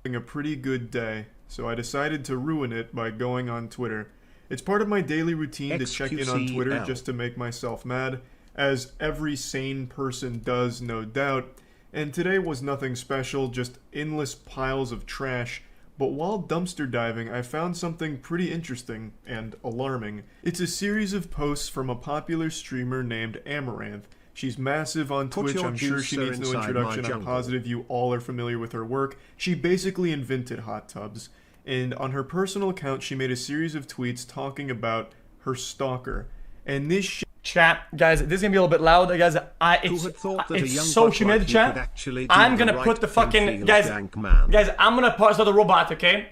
A pretty good day, so I decided to ruin it by going on Twitter. It's part of my daily routine to check in on Twitter just to make myself mad, as every sane person does, no doubt, and today was nothing special, just endless piles of trash. But while dumpster diving, I found something pretty interesting and alarming. It's a series of posts from a popular streamer named Amaranth. She's massive on Twitch, I'm sure she needs no introduction, I'm positive you all are familiar with her work. She basically invented hot tubs. And on her personal account, she made a series of tweets talking about her stalker. And this Chat, guys, this is gonna be a little bit loud, guys. It's so humid, chat. I'm gonna put the fucking guys. I'm gonna pause the robot, okay?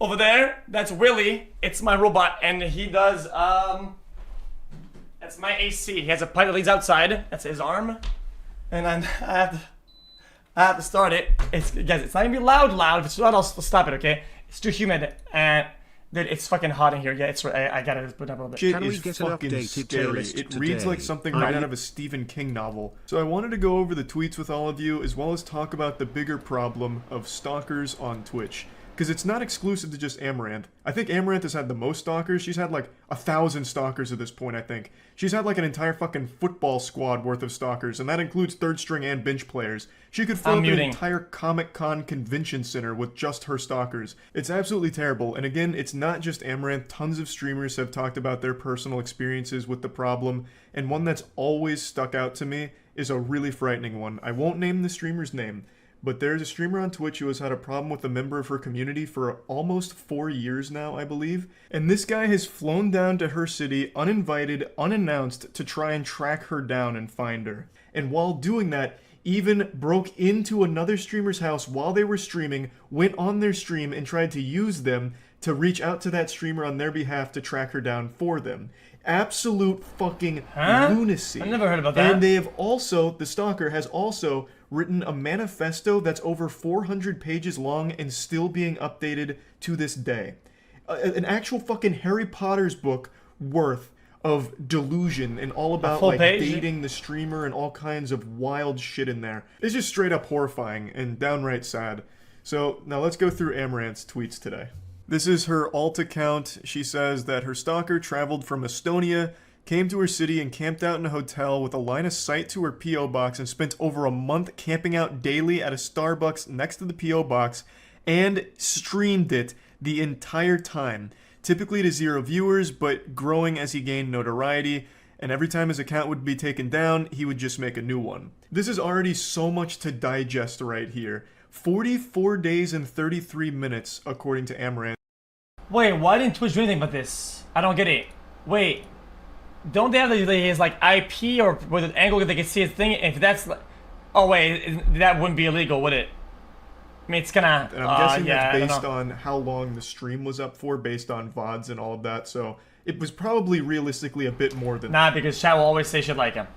Over there, that's Willy. It's my robot, and he does that's my AC. He has a pipe that leads outside. That's his arm, and then I have to start it. Guys, it's not gonna be loud. If it's loud, I'll stop it, okay? It's too humid, and dude, it's fucking hot in here. Yeah, I gotta put up a little bit. Shit is fucking scary. It reads like something right out of a Stephen King novel. So I wanted to go over the tweets with all of you, as well as talk about the bigger problem of stalkers on Twitch. Because it's not exclusive to just Amaranth. I think Amaranth has had the most stalkers. She's had like 1,000 stalkers at this point, I think. She's had like an entire fucking football squad worth of stalkers, and that includes third string and bench players. She could fill up an entire Comic-Con convention center with just her stalkers. It's absolutely terrible, and again, it's not just Amaranth. Tons of streamers have talked about their personal experiences with the problem, and one that's always stuck out to me is a really frightening one. I won't name the streamer's name, but there's a streamer on Twitch who has had a problem with a member of her community for almost 4 years now, I believe. And this guy has flown down to her city, uninvited, unannounced, to try and track her down and find her. And while doing that, even broke into another streamer's house while they were streaming, went on their stream and tried to use them to reach out to that streamer on their behalf to track her down for them. Absolute fucking lunacy. I never heard about that. And they have also, the stalker has also written a manifesto that's over 400 pages long and still being updated to this day. An actual fucking Harry Potter's book worth of delusion and all about like dating the streamer and all kinds of wild shit in there. It's just straight up horrifying and downright sad. So now let's go through Amaranth's tweets today. This is her alt account. She says that her stalker traveled from Estonia, came to her city and camped out in a hotel with a line of sight to her P.O. box and spent over a month camping out daily at a Starbucks next to the P.O. box and streamed it the entire time. Typically to 0 viewers, but growing as he gained notoriety, and every time his account would be taken down, he would just make a new one. This is already so much to digest right here. 44 days and 33 minutes, according to Amaranth. Wait, why didn't Twitch do anything about this? I don't get it. Wait, don't they have his like IP or with an angle that they can see his thing? If that's like, oh wait, that wouldn't be illegal, would it? I mean, it's gonna. And I'm guessing that's based on how long the stream was up for, based on VODs and all of that. So it was probably realistically a bit more than. Nah, because chat will always say shit like him.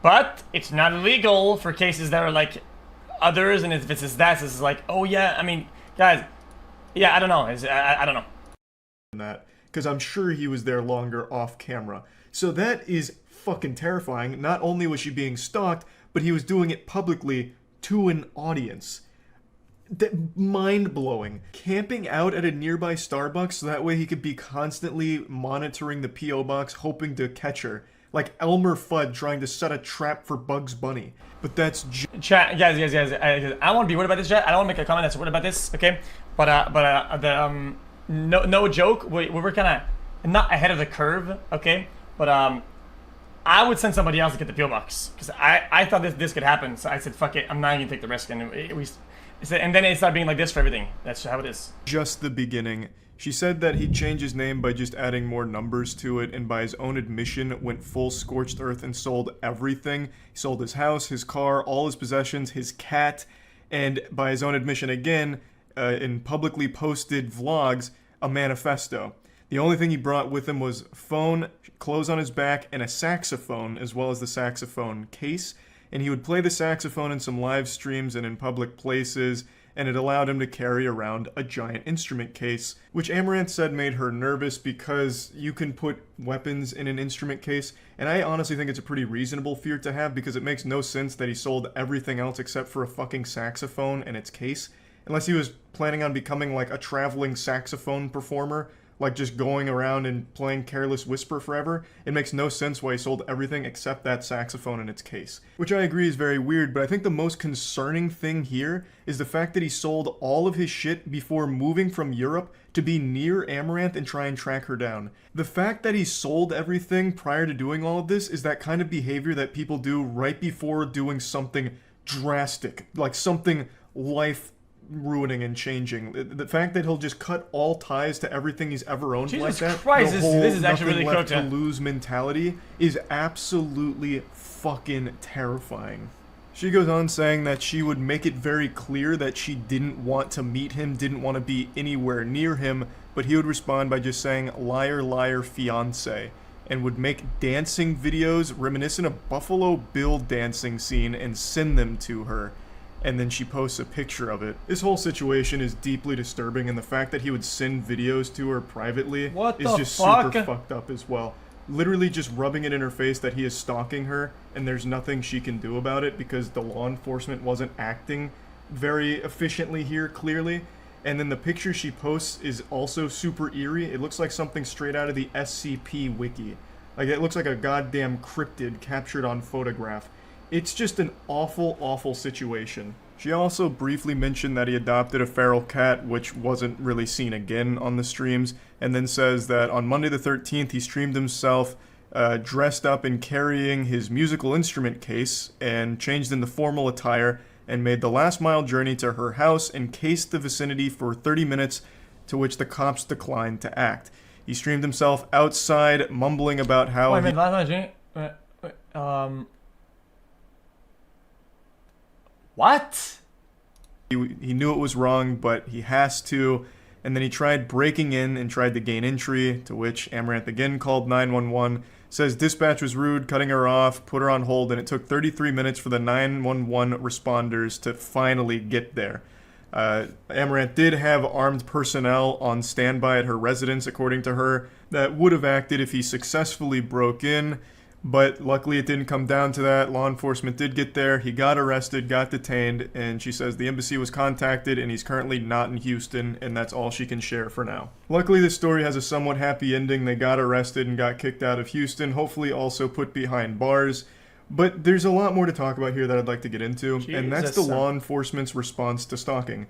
But it's not illegal for cases that are like others, and if it's that, it's like, oh yeah, I mean, guys, yeah, I don't know. I don't know. That because I'm sure he was there longer off camera. So that is fucking terrifying. Not only was she being stalked, but he was doing it publicly to an audience. Mind-blowing. Camping out at a nearby Starbucks so that way he could be constantly monitoring the P.O. box, hoping to catch her. Like Elmer Fudd trying to set a trap for Bugs Bunny. But that's chat, guys. I don't want to be worried about this, chat. I don't want to make a comment that's worried about this, okay? But no joke. We were kind of not ahead of the curve, okay? But I would send somebody else to get the P.O. box because I thought this could happen. So I said, fuck it, I'm not gonna take the risk, and and then it started being like this for everything. That's how it is. Just the beginning. She said that he'd change his name by just adding more numbers to it, and by his own admission went full scorched earth and sold everything. He sold his house, his car, all his possessions, his cat, and by his own admission again, in publicly posted vlogs, a manifesto. The only thing he brought with him was phone, clothes on his back, and a saxophone, as well as the saxophone case. And he would play the saxophone in some live streams and in public places, and it allowed him to carry around a giant instrument case, which Amaranth said made her nervous because you can put weapons in an instrument case, and I honestly think it's a pretty reasonable fear to have because it makes no sense that he sold everything else except for a fucking saxophone and its case. unless he was planning on becoming like a traveling saxophone performer, like just going around and playing Careless Whisper forever. It makes no sense why he sold everything except that saxophone in its case. Which I agree is very weird, but I think the most concerning thing here is the fact that he sold all of his shit before moving from Europe to be near Amaranth and try and track her down. The fact that he sold everything prior to doing all of this is that kind of behavior that people do right before doing something drastic, like something life ruining and changing. The fact that he'll just cut all ties to everything he's ever owned Jesus like that, Christ, the this whole is actually nothing really left cooked, to lose mentality is absolutely fucking terrifying. She goes on saying that she would make it very clear that she didn't want to meet him, didn't want to be anywhere near him, but he would respond by just saying, "Liar, liar, fiance," and would make dancing videos reminiscent of Buffalo Bill dancing scene and send them to her. And then she posts a picture of it. This whole situation is deeply disturbing, and the fact that he would send videos to her privately is just super fucked up as well. Literally just rubbing it in her face that he is stalking her, and there's nothing she can do about it because the law enforcement wasn't acting very efficiently here, clearly. And then the picture she posts is also super eerie. It looks like something straight out of the SCP wiki. Like, it looks like a goddamn cryptid captured on photograph. It's just an awful, awful situation. She also briefly mentioned that he adopted a feral cat, which wasn't really seen again on the streams, and then says that on Monday the 13th he streamed himself dressed up and carrying his musical instrument case and changed into formal attire and made the last mile journey to her house and cased the vicinity for 30 minutes, to which the cops declined to act. He streamed himself outside, mumbling about how What? He knew it was wrong, but he has to. And then he tried breaking in and tried to gain entry, to which Amaranth again called 911. Says dispatch was rude, cutting her off, put her on hold, and it took 33 minutes for the 911 responders to finally get there. Amaranth did have armed personnel on standby at her residence, according to her, that would have acted if he successfully broke in. But luckily it didn't come down to that. Law enforcement did get there. He got arrested, got detained, and she says the embassy was contacted and he's currently not in Houston, and that's all she can share for now. Luckily this story has a somewhat happy ending. They got arrested and got kicked out of Houston, hopefully also put behind bars. But there's a lot more to talk about here that I'd like to get into, and that's the law enforcement's response to stalking.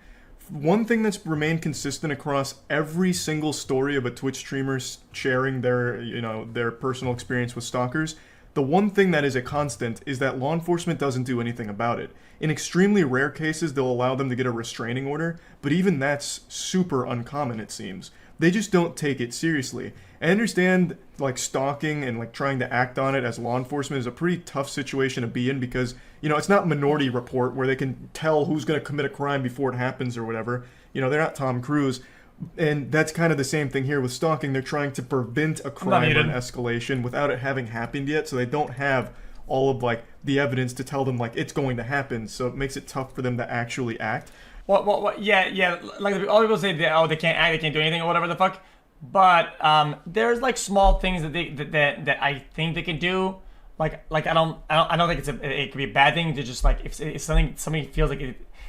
One thing that's remained consistent across every single story of a Twitch streamer sharing their personal experience with stalkers, the one thing that is a constant is that law enforcement doesn't do anything about it. In extremely rare cases, they'll allow them to get a restraining order, but even that's super uncommon, it seems. They just don't take it seriously. I understand, like, stalking and, like, trying to act on it as law enforcement is a pretty tough situation to be in because, it's not Minority Report where they can tell who's going to commit a crime before it happens or whatever. They're not Tom Cruise. And that's kind of the same thing here with stalking. They're trying to prevent a crime or an escalation without it having happened yet, so they don't have all of, like, the evidence to tell them, like, it's going to happen, so it makes it tough for them to actually act. Yeah. Like, all people say, they can't act, they can't do anything, or whatever the fuck. But there's like small things that I think they can do. Like I don't think it could be a bad thing to just, like, if somebody feels like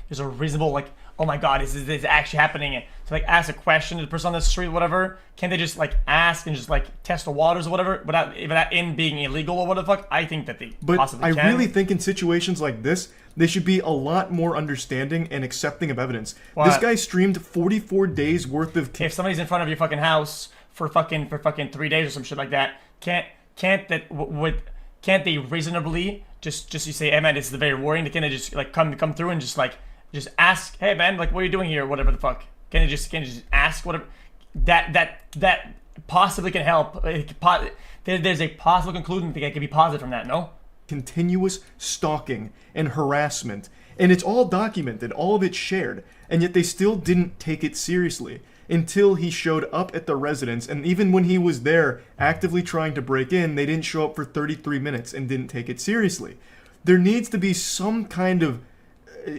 there's a reasonable, like, oh my god, is this actually happening? To, like, ask a question to the person on the street, whatever. Can't they just, like, ask and just, like, test the waters or whatever without in being illegal or what the fuck? I think that they possibly can. I really think in situations like this, they should be a lot more understanding and accepting of evidence. What? This guy streamed 44 days worth of... If somebody's in front of your fucking house for fucking 3 days or some shit like that, can't they reasonably just you say, hey man, this is very worrying? They can't just, like, come through and just ask, hey man, like, what are you doing here, or whatever the fuck? Can you just ask whatever? That possibly can help. There's a possible conclusion that can be positive from that, no? Continuous stalking and harassment, and it's all documented, all of it's shared, and yet they still didn't take it seriously until he showed up at the residence. And even when he was there actively trying to break in, they didn't show up for 33 minutes and didn't take it seriously. There needs to be some kind of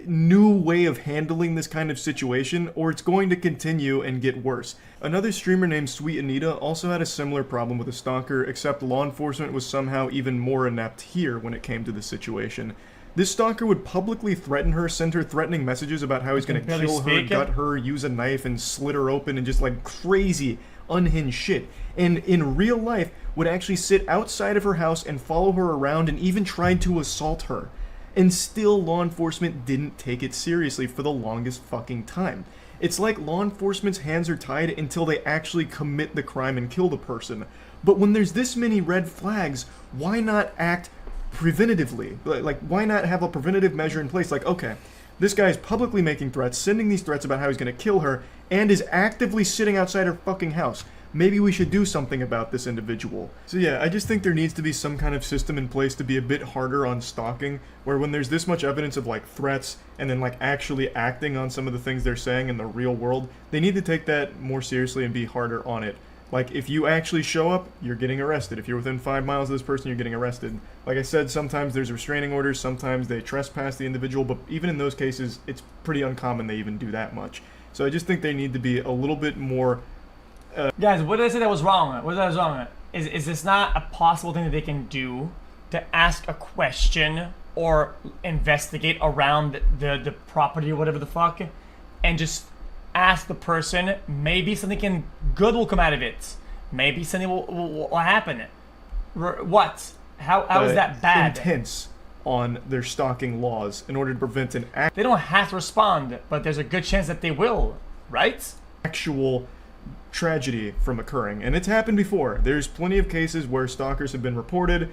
new way of handling this kind of situation, or it's going to continue and get worse. Another streamer named Sweet Anita also had a similar problem with a stalker, except law enforcement was somehow even more inept here when it came to the situation. This stalker would publicly threaten her, send her threatening messages about how he's going to kill her, gut her, use a knife and slit her open, and just like crazy, unhinged shit. And in real life, would actually sit outside of her house and follow her around and even tried to assault her. And still, law enforcement didn't take it seriously for the longest fucking time. It's like law enforcement's hands are tied until they actually commit the crime and kill the person. But when there's this many red flags, why not act preventatively? Like, why not have a preventative measure in place? Like, okay, this guy's publicly making threats, sending these threats about how he's going to kill her, and is actively sitting outside her fucking house. Maybe we should do something about this individual. So yeah, I just think there needs to be some kind of system in place to be a bit harder on stalking, where when there's this much evidence of like threats and then like actually acting on some of the things they're saying in the real world, they need to take that more seriously and be harder on it. Like, if you actually show up, you're getting arrested. If you're within 5 miles of this person, you're getting arrested. Like I said, sometimes there's restraining orders, sometimes they trespass the individual, but even in those cases, it's pretty uncommon they even do that much. So I just think they need to be a little bit more... Guys, what did I say that was wrong? What was wrong? Is this not a possible thing that they can do to ask a question or investigate around the property or whatever the fuck, and just ask the person, maybe something good will come out of it. Maybe something will happen. What? How is that bad? Intense on their stalking laws in order to prevent an They don't have to respond, but there's a good chance that they will, right? Actual tragedy from occurring. And it's happened before. There's plenty of cases where stalkers have been reported,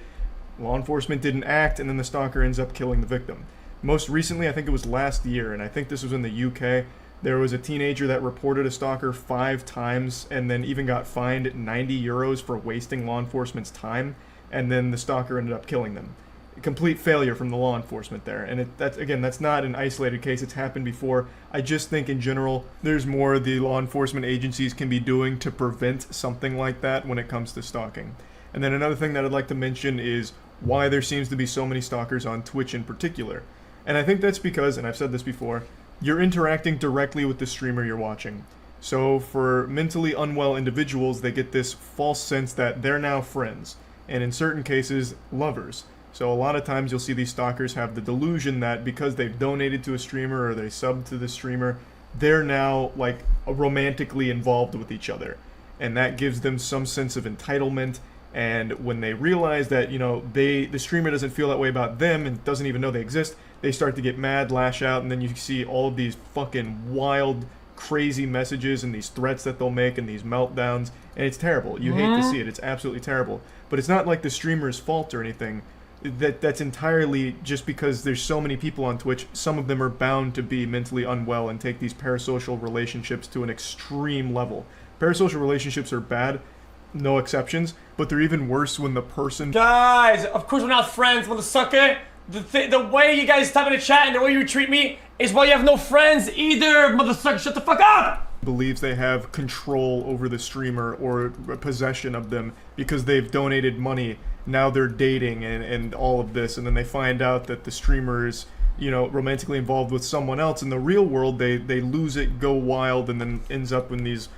law enforcement didn't act, and then the stalker ends up killing the victim. Most recently, I think it was last year, and I think this was in the UK, there was a teenager that reported a stalker 5 times and then even got fined 90 euros for wasting law enforcement's time, and then the stalker ended up killing them. A complete failure from the law enforcement there. And that's not an isolated case, it's happened before. I just think in general, there's more the law enforcement agencies can be doing to prevent something like that when it comes to stalking. And then another thing that I'd like to mention is why there seems to be so many stalkers on Twitch in particular. And I think that's because, and I've said this before, you're interacting directly with the streamer you're watching. So for mentally unwell individuals, they get this false sense that they're now friends, and in certain cases, lovers. So a lot of times you'll see these stalkers have the delusion that because they've donated to a streamer or they subbed to the streamer, they're now like romantically involved with each other. And that gives them some sense of entitlement. And when they realize that, you know, the streamer doesn't feel that way about them and doesn't even know they exist, they start to get mad, lash out, and then you see all of these fucking wild, crazy messages and these threats that they'll make and these meltdowns, and it's terrible. You hate to see it. It's absolutely terrible. But it's not like the streamer's fault or anything. That's entirely just because there's so many people on Twitch. Some of them are bound to be mentally unwell and take these parasocial relationships to an extreme level. Parasocial relationships are bad, no exceptions, but they're even worse when the person... Guys, of course we're not friends, motherfucker. The way you guys type in the chat and the way you treat me is why you have no friends either, motherfucker. Shut the fuck up! Believes they have control over the streamer or possession of them because they've donated money. Now they're dating and all of this, and then they find out that the streamer is, you know, romantically involved with someone else. In the real world, they lose it, go wild, and then ends up in these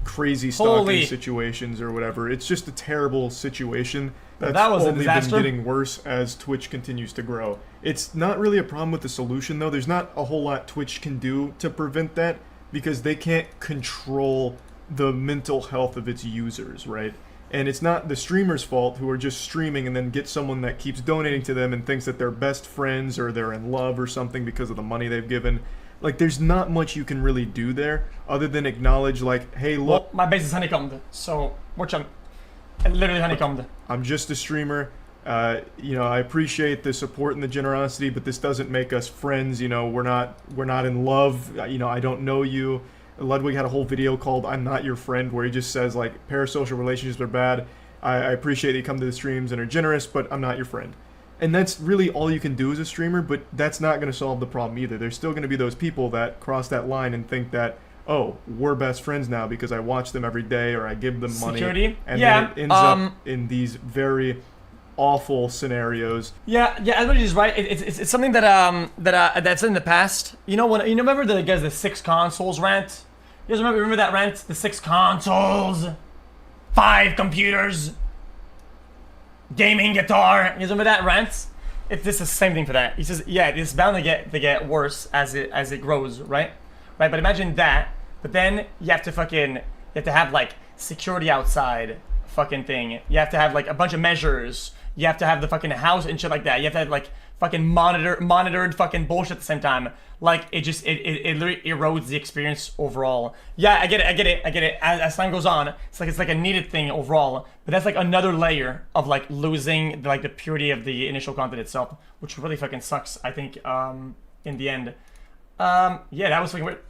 crazy stalking situations or whatever. It's just a terrible situation that's only been getting worse as Twitch continues to grow. It's not really a problem with the solution, though. There's not a whole lot Twitch can do to prevent that because they can't control the mental health of its users, right? And it's not the streamer's fault who are just streaming and then get someone that keeps donating to them and thinks that they're best friends or they're in love or something because of the money they've given. Like, there's not much you can really do there other than acknowledge, like, hey, look... Well, my base is honeycombed, so watch out. Literally honeycombed. I'm just a streamer. You know, I appreciate the support and the generosity, but this doesn't make us friends. You know, we're not in love. You know, I don't know you. Ludwig had a whole video called I'm Not Your Friend, where he just says, like, parasocial relationships are bad. I appreciate that you come to the streams and are generous, but I'm not your friend. And that's really all you can do as a streamer, but that's not going to solve the problem either. There's still going to be those people that cross that line and think that, oh, we're best friends now because I watch them every day or I give them money. Security? And then it ends up in these very awful scenarios. Yeah, everybody is right. It's something that that's in the past. You know when you remember the 6 consoles rant? You guys remember that rant? The 6 consoles, 5 computers, gaming guitar. You guys remember that rant? it's just the same thing for that. He says, yeah, it's bound to get worse as it grows, right? Right. But imagine that. But then you have to have like security outside fucking thing. You have to have like a bunch of measures. You have to have the fucking house and shit like that. You have to have like fucking monitored fucking bullshit at the same time. Like it literally erodes the experience overall. Yeah, I get it. As time goes on, it's like a needed thing overall. But that's like another layer of like losing like the purity of the initial content itself, which really fucking sucks. I think in the end. Yeah, that was fucking weird.